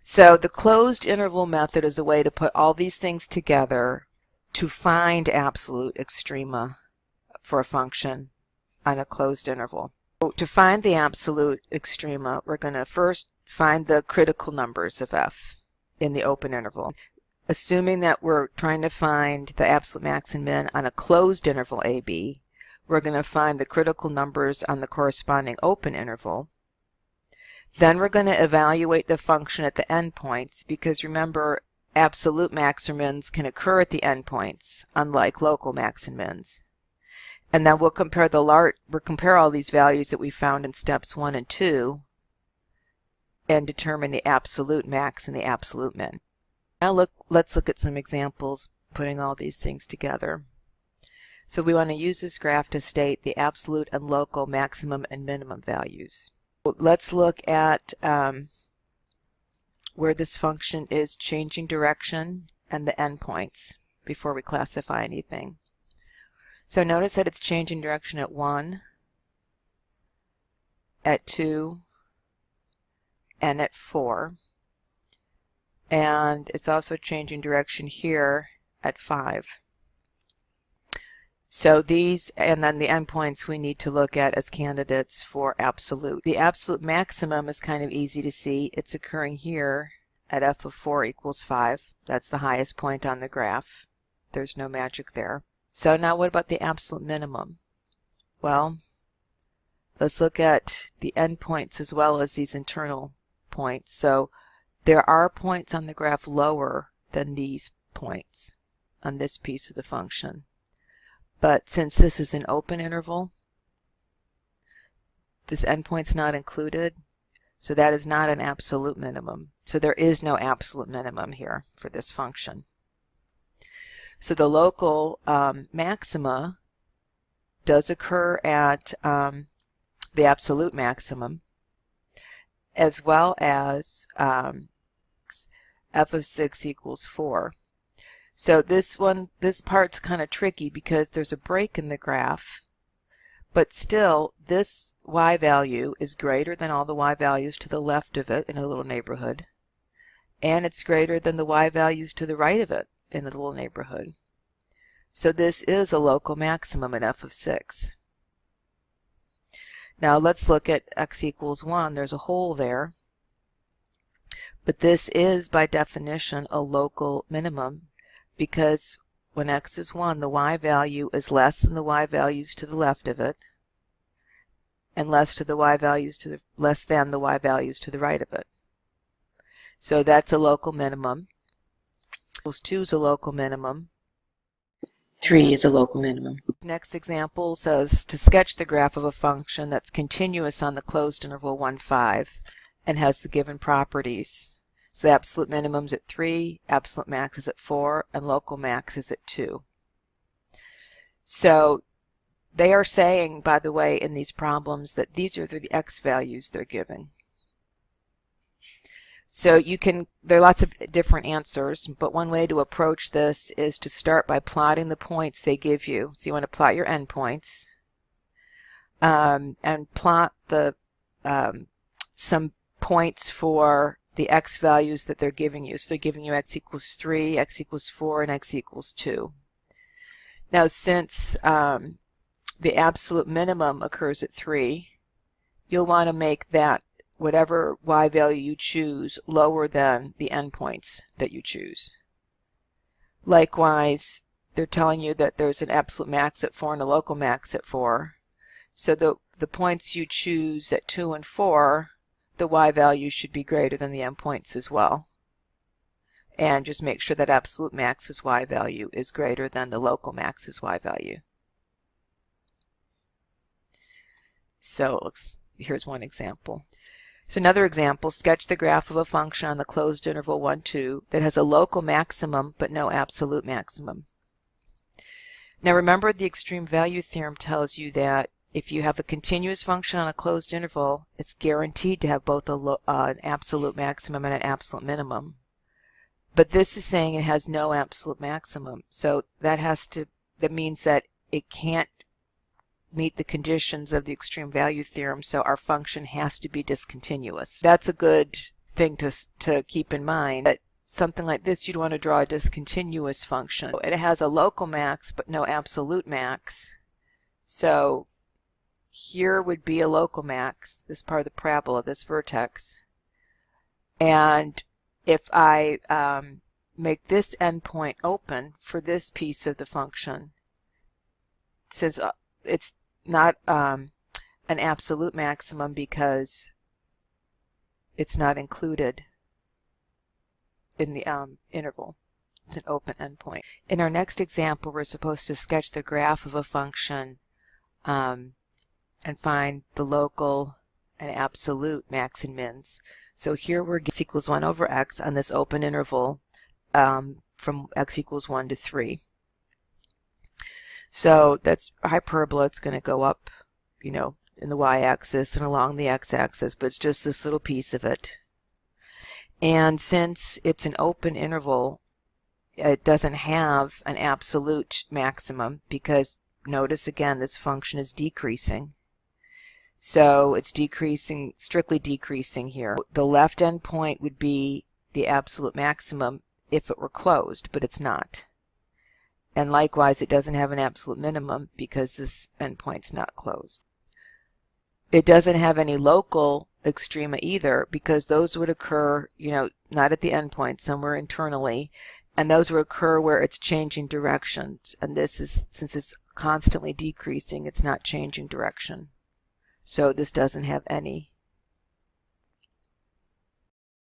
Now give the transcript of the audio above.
So the closed interval method is a way to put all these things together to find absolute extrema for a function on a closed interval. So to find the absolute extrema, we're going to first find the critical numbers of f in the open interval. Assuming that we're trying to find the absolute max and min on a closed interval AB, we're going to find the critical numbers on the corresponding open interval. Then we're going to evaluate the function at the endpoints, because remember, absolute max or mins can occur at the endpoints, unlike local max and mins. And then we'll compare all these values that we found in steps 1 and 2 and determine the absolute max and the absolute min. Now let's look at some examples putting all these things together. So we want to use this graph to state the absolute and local maximum and minimum values. Let's look at where this function is changing direction and the endpoints before we classify anything. So notice that it's changing direction at 1, at 2, and at 4. And it's also changing direction here at 5. So these, and then the endpoints we need to look at as candidates for absolute. The absolute maximum is kind of easy to see. It's occurring here at f of 4 equals 5. That's the highest point on the graph. There's no magic there. So now what about the absolute minimum? Well, let's look at the endpoints as well as these internal points. So there are points on the graph lower than these points on this piece of the function. But since this is an open interval, this endpoint's not included, so that is not an absolute minimum. So there is no absolute minimum here for this function. So the local maxima does occur at the absolute maximum, as well as f of 6 equals 4. So this part's kind of tricky because there's a break in the graph, but still this y value is greater than all the y values to the left of it in a little neighborhood, and it's greater than the y values to the right of it in a little neighborhood. So this is a local maximum at f of 6. Now let's look at x equals 1. There's a hole there, but this is by definition a local minimum, because when x is 1, the y value is less than the y values to the left of it, and less than the y values to the right of it. So that's a local minimum. Equals 2 is a local minimum. 3 is a local minimum. Next example says to sketch the graph of a function that's continuous on the closed interval 1, 5 and has the given properties. So the absolute minimum is at 3, absolute max is at 4, and local max is at 2. So they are saying, by the way, in these problems that these are the x values they're giving. So there are lots of different answers, but one way to approach this is to start by plotting the points they give you. So you want to plot your endpoints and plot some points for the x values that they're giving you. So they're giving you x equals 3, x equals 4, and x equals 2. Now since the absolute minimum occurs at 3, you'll want to make that, whatever y value you choose, lower than the endpoints that you choose. Likewise, they're telling you that there's an absolute max at 4 and a local max at 4. So the points you choose at 2 and 4, the y value should be greater than the endpoints as well. And just make sure that absolute max's y value is greater than the local max's y value. So here's one example. So another example, sketch the graph of a function on the closed interval 1, 2 that has a local maximum but no absolute maximum. Now remember, the extreme value theorem tells you that if you have a continuous function on a closed interval, it's guaranteed to have both an absolute maximum and an absolute minimum. But this is saying it has no absolute maximum. So that means that it can't meet the conditions of the extreme value theorem, so our function has to be discontinuous. That's a good thing to keep in mind. That something like this, you'd want to draw a discontinuous function. It has a local max but no absolute max. So here would be a local max, this part of the parabola, this vertex. And if I make this endpoint open for this piece of the function, since it's not an absolute maximum because it's not included in the interval. It's an open endpoint. In our next example, we're supposed to sketch the graph of a function and find the local and absolute max and mins. So here we're x equals 1 over x on this open interval from x equals 1 to 3. So that's hyperbola. It's going to go up, you know, in the y-axis and along the x-axis, but it's just this little piece of it. And since it's an open interval, it doesn't have an absolute maximum because notice again this function is decreasing. So it's decreasing, strictly decreasing here. The left endpoint would be the absolute maximum if it were closed, but it's not. And likewise, it doesn't have an absolute minimum because this endpoint's not closed. It doesn't have any local extrema either because those would occur, you know, not at the endpoint, somewhere internally, and those would occur where it's changing directions. And this is, since it's constantly decreasing, it's not changing direction. So this doesn't have any.